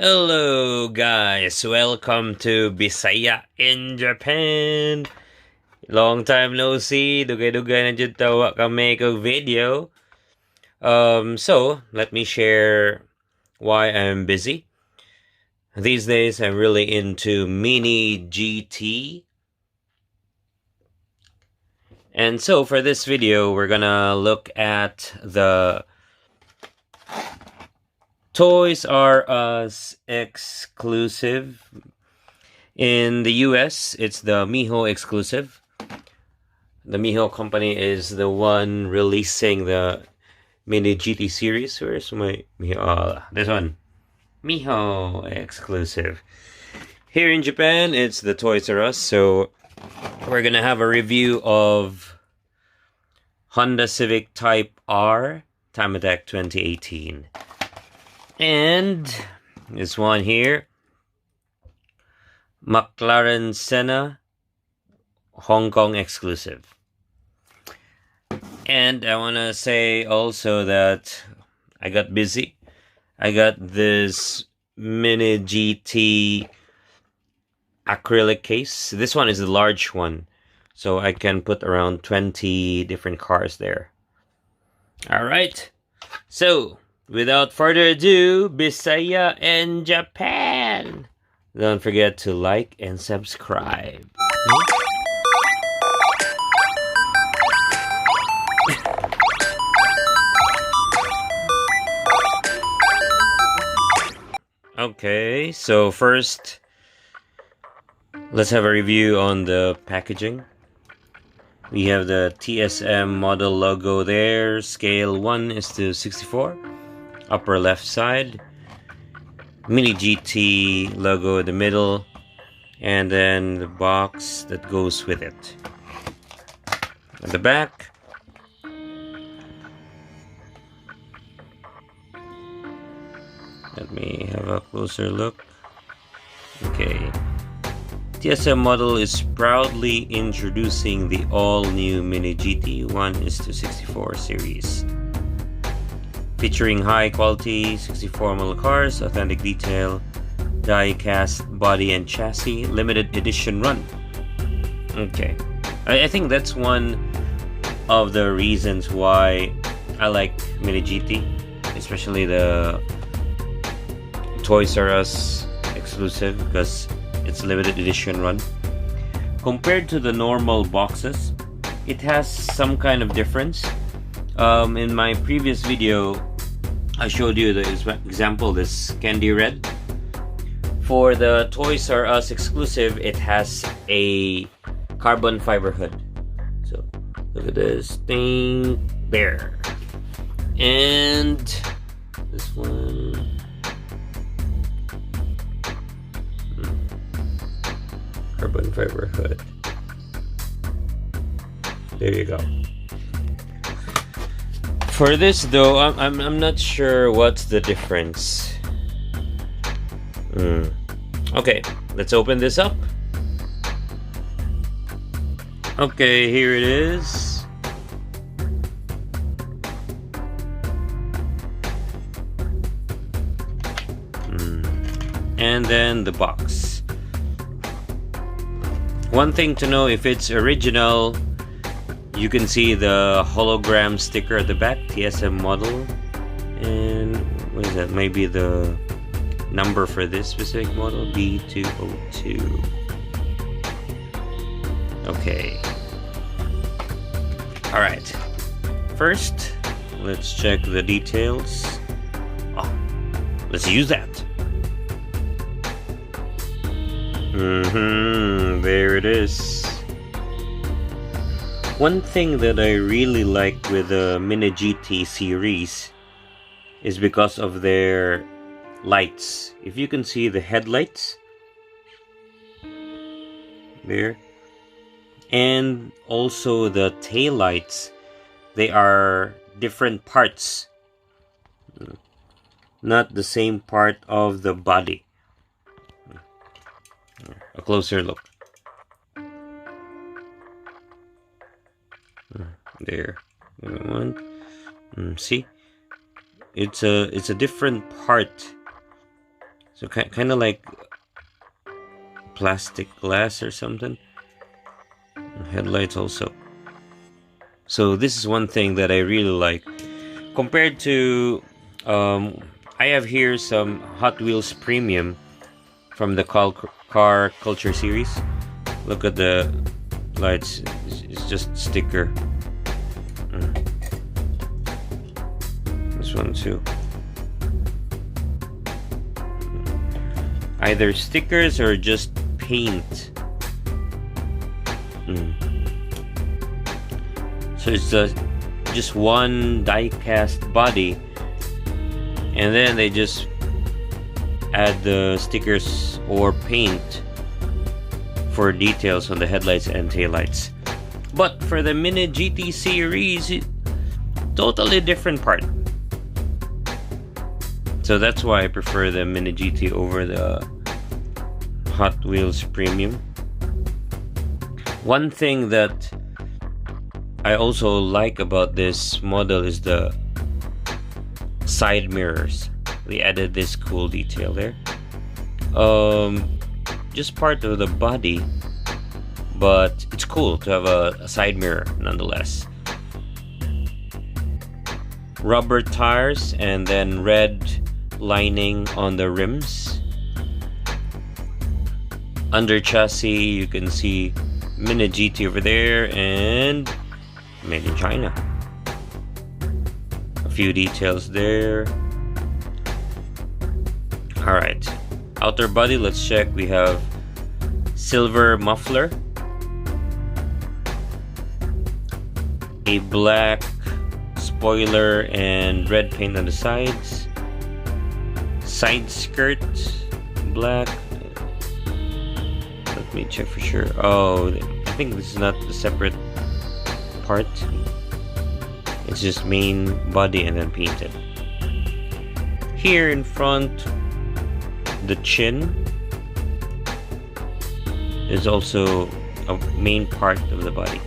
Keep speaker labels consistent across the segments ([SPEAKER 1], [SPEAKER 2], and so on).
[SPEAKER 1] Hello guys, welcome to Bisaya in Japan. Long time no see, dugay-dugay na jud tawa kami kog video. So let me share why I'm busy. These days I'm really into mini GT. And so for this video, we're gonna look at the Toys R Us exclusive. In the US, it's the Miho exclusive. The Miho company is the one releasing the Mini GT series. Where's my Miho? This one. Miho exclusive. Here in Japan, it's the Toys R Us. So we're gonna have a review of Honda Civic Type R Time Attack 2018. And this one here, McLaren Senna Hong Kong exclusive. And I want to say also that I got busy. I got this Mini GT acrylic case. This one is the large one, so I can put around 20 different cars there. Alright, so without further ado, Bisaya in Japan! Don't forget to like and subscribe. Okay, so first, let's have a review on the packaging. We have the TSM model logo there, scale 1:64, upper left side. Mini GT logo in the middle, and then the box that goes with it. At the back, let me have a closer look. Okay, TSM model is proudly introducing the all-new Mini GT 1:64 series. Featuring high-quality 64mm cars, authentic detail, die-cast body and chassis, limited edition run. Okay, I think that's one of the reasons why I like Mini GT, especially the Toys R Us exclusive, because it's limited edition run. Compared to the normal boxes, it has some kind of difference. In my previous video, I showed you the example, this candy red. For the Toys R Us exclusive, it has a carbon fiber hood. So look at this thing there. And this one, carbon fiber hood. There you go. For this though, I'm not sure what's the difference. Okay, let's open this up. Okay, here it is. And then the box. One thing to know, if it's original, you can see the hologram sticker at the back, TSM model. And what is that? Maybe the number for this specific model, B202. Okay. Alright. First, let's check the details. Oh, let's use that. There it is. One thing that I really like with the Mini GT series is because of their lights. If you can see the headlights there, and also the tail lights, they are different parts, not the same part of the body. A closer look. There. One. See? It's a different part. So kind of like plastic glass or something. Headlights also. So this is one thing that I really like. Compared to, I have here some Hot Wheels Premium from the Car Culture series. Look at the lights. It's just sticker. This one too. Either stickers or just paint. So it's just one die-cast body, and then they just add the stickers or paint for details on the headlights and taillights. But for the Mini GT series, totally different part. So that's why I prefer the Mini GT over the Hot Wheels Premium. One thing that I also like about this model is the side mirrors. They added this cool detail there. Just part of the body, but it's cool to have a side mirror nonetheless. Rubber tires and then red lining on the rims. Under chassis you can see Mini GT over there and made in China. A few details there. Alright, outer body, let's check. We have silver muffler, a black spoiler and red paint on the sides, side skirt black. Let me check for sure. Oh, I think this is not a separate part. It's just main body and then painted. Here in front, the chin is also a main part of the body.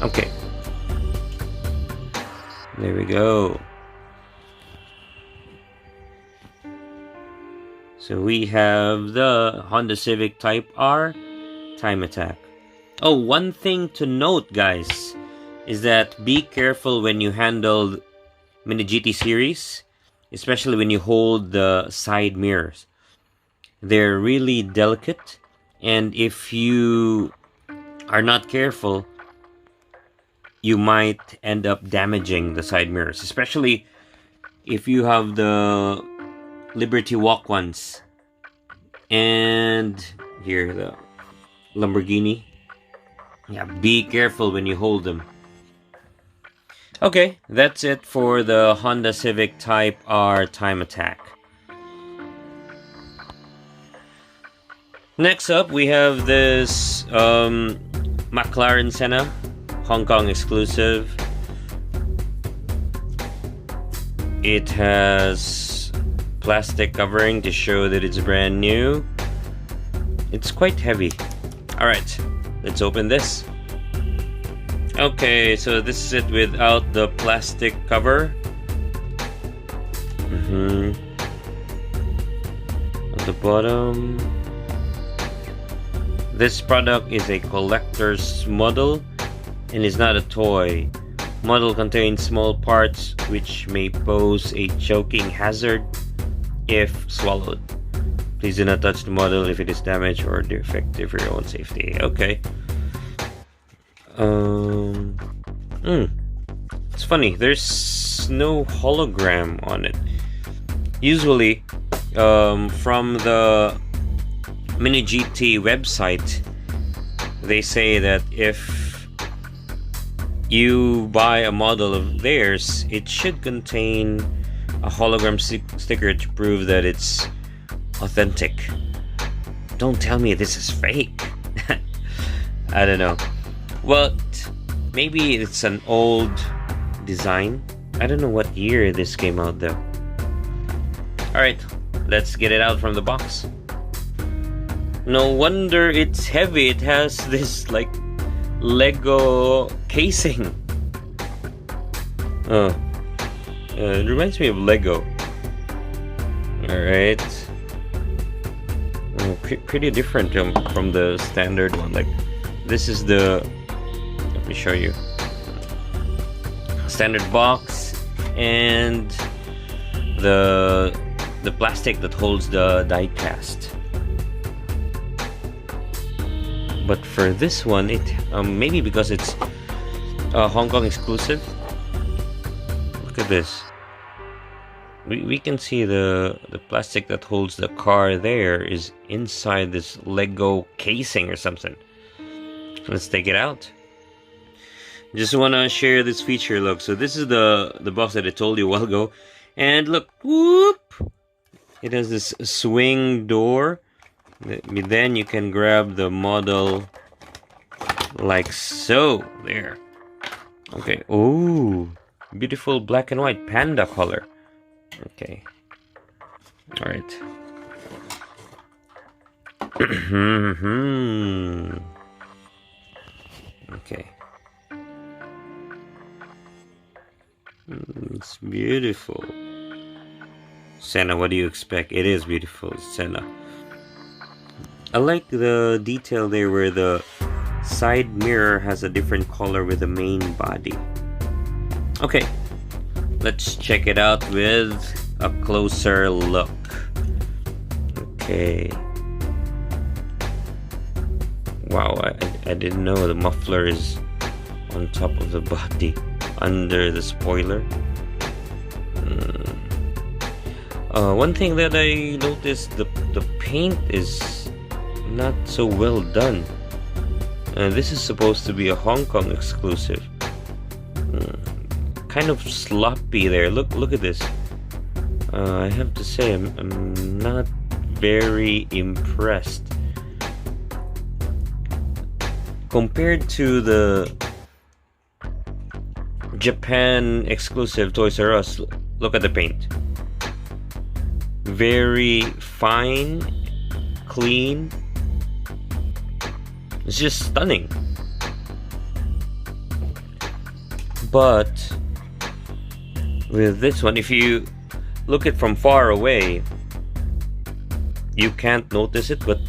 [SPEAKER 1] Okay, there we go. So we have the Honda Civic Type R Time Attack. Oh, one thing to note, guys, is that be careful when you handle Mini GT series, especially when you hold the side mirrors. They're really delicate, and if you are not careful, you might end up damaging the side mirrors, especially if you have the Liberty Walk ones. And here, the Lamborghini. Yeah, be careful when you hold them. Okay, that's it for the Honda Civic Type R Time Attack. Next up, we have this McLaren Senna, Hong Kong exclusive. It has plastic covering to show that it's brand new. It's quite heavy. Alright, let's open this. Okay, so this is it without the plastic cover. At the bottom, this product is a collector's model and is not a toy. Model contains small parts which may pose a choking hazard if swallowed. Please do not touch the model if it is damaged or defective for your own safety. Okay. It's funny, there's no hologram on it. Usually, from the Mini GT website, they say that if you buy a model of theirs, it should contain a hologram sticker to prove that it's authentic. Don't tell me this is fake. I don't know. Well, maybe it's an old design. I don't know what year this came out though. Alright, let's get it out from the box. No wonder it's heavy. It has this like Lego casing. It reminds me of Lego. Alright. Pretty different from the standard one. Like, this is the... Let me show you. Standard box and the plastic that holds the die cast. But for this one, it maybe because it's a Hong Kong exclusive. Look at this. We can see the plastic that holds the car there is inside this Lego casing or something. Let's take it out. Just want to share this feature. Look, so this is the box that I told you a while ago, and look, whoop! It has this swing door. Then you can grab the model like so. There. Okay. Oh, beautiful black and white panda color. Okay. All right. Okay. It's beautiful. Senna, what do you expect? It is beautiful, Senna. I like the detail there where the side mirror has a different color with the main body. Okay, let's check it out with a closer look. Okay. Wow, I didn't know the muffler is on top of the body, under the spoiler. One thing that I noticed, the paint is not so well done. This is supposed to be a Hong Kong exclusive. Kind of sloppy there. Look at this. I have to say I'm not very impressed. Compared to the Japan exclusive Toys R Us, look at the paint. Very fine, clean. It's just stunning. But with this one, if you look at it from far away, you can't notice it, but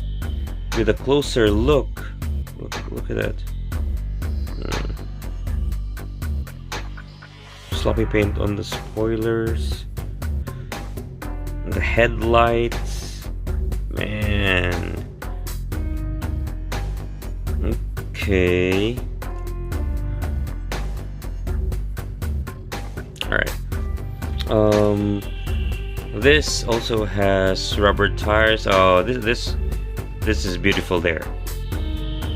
[SPEAKER 1] with a closer look, look at that. Sloppy paint on the spoilers, the headlights, man. Okay. Alright. This also has rubber tires. Oh, this is beautiful there.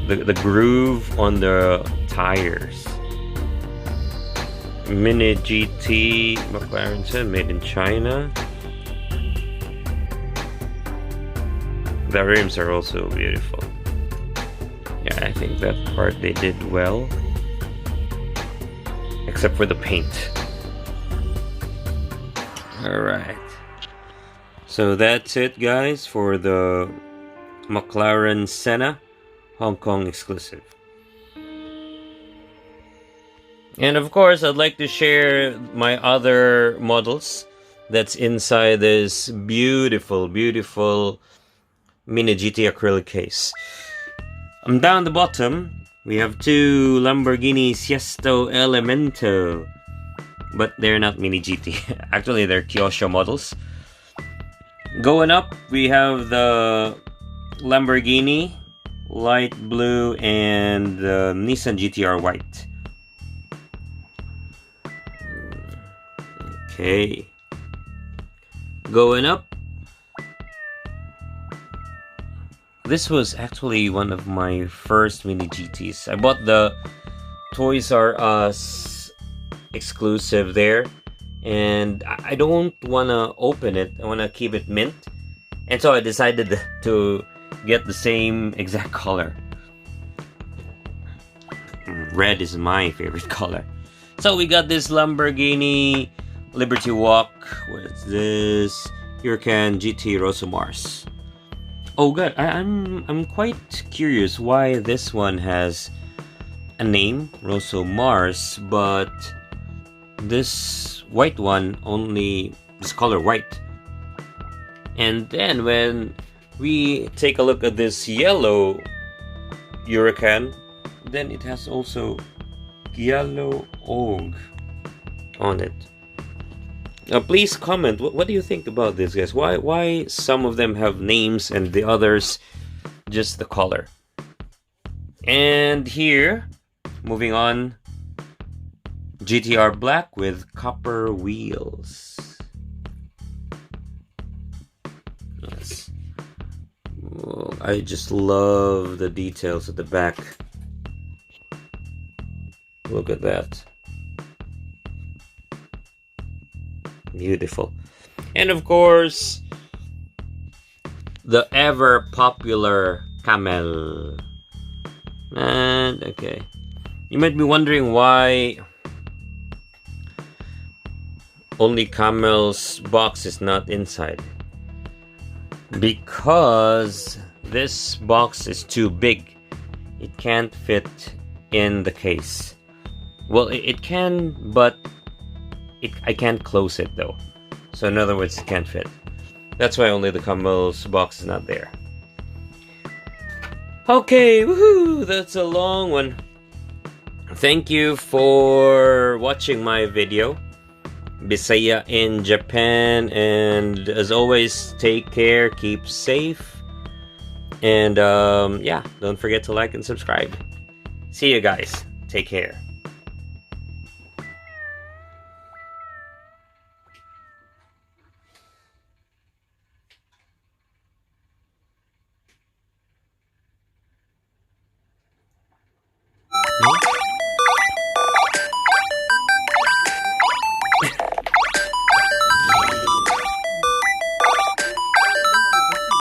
[SPEAKER 1] The groove on the tires. Mini GT McLaren Senna, made in China. The rims are also beautiful. Yeah, I think that part they did well. Except for the paint. Alright. So that's it, guys, for the McLaren Senna Hong Kong exclusive. And of course, I'd like to share my other models that's inside this beautiful, beautiful Mini GT acrylic case. Down the bottom, we have two Lamborghini Siesto Elemento, but they're not Mini GT. Actually, they're Kyosho models. Going up, we have the Lamborghini light blue and the Nissan GTR white. Okay. Going up. This was actually one of my first Mini GTs. I bought the Toys R Us exclusive there, and I don't want to open it. I want to keep it mint. And so I decided to get the same exact color. Red is my favorite color. So we got this Lamborghini Liberty Walk. What's this? Huracan GT Rosso Mars. Oh god, I'm quite curious why this one has a name, Rosso Mars, but this white one only is color white. And then when we take a look at this yellow Huracan, then it has also yellow Og on it. Now please comment, what do you think about this, guys? Why some of them have names and the others just the color? And here, moving on, GTR black with copper wheels. Yes. Oh, I just love the details at the back. Look at that. Beautiful. And of course, the ever popular camel. And okay, you might be wondering why only camel's box is not inside. Because this box is too big. It can't fit in the case. Well, it can, but I can't close it though. So in other words, it can't fit. That's why only the camel's box is not there. Okay, woohoo! That's a long one. Thank you for watching my video. Bisaya in Japan, and as always, take care, keep safe, and yeah, don't forget to like and subscribe. See you guys. Take care.